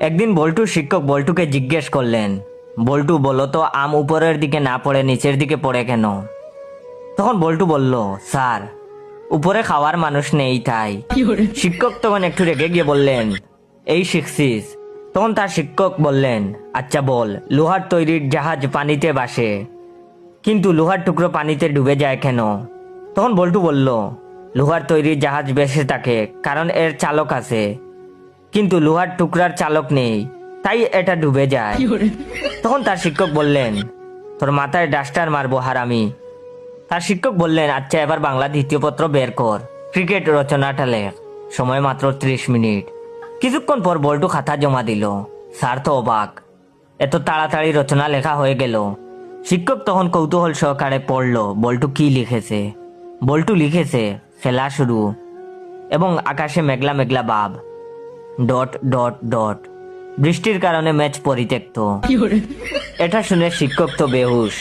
একদিন বল্টুর শিক্ষক বল্টুকে জিজ্ঞেস করলেন, বল্টু বলো তো আম উপরের দিকে না পড়ে নিচের দিকে পড়ে কেন? তখন বল্টু বলল, স্যার উপরে খাওয়ার মানুষ নেই তাই। শিক্ষক তখন একটু রেগে গিয়ে বললেন, এই শিখছিস? তখন তার শিক্ষক বললেন, আচ্ছা বল, লোহার তৈরির জাহাজ পানিতে ভাসে কিন্তু লোহার টুকরো পানিতে ডুবে যায় কেন? তখন বল্টু বলল, লোহার তৈরি জাহাজ ভেসে থাকে কারণ এর চালক আছে, কিন্তু লোহার টুকরার চালক নেই তাই এটা ডুবে যায়। তখন তার শিক্ষক বললেন, তোর মাথায় ডাস্টার মারবো হারামি। তার শিক্ষক বললেন, আচ্ছা এবার বাংলা দ্বিতীয় পত্র বের কর, ক্রিকেট রচনাটা লেখ, সময় মাত্র 30 মিনিট। কিছুক্ষণ পর বল্টু খাতা জমা দিল। স্যার তো অবাক, এত তাড়াতাড়ি রচনা লেখা হয়ে গেল। শিক্ষক তখন কৌতূহল সহকারে পড়ল বল্টু কি লিখেছে। বল্টু লিখেছে, খেলা শুরু এবং আকাশে মেঘলা মেঘলা ভাব, ডট ডট ডট, বৃষ্টির কারণে ম্যাচ পরিত্যক্ত। এটা শুনে শিক্ষক তো বেহুশ।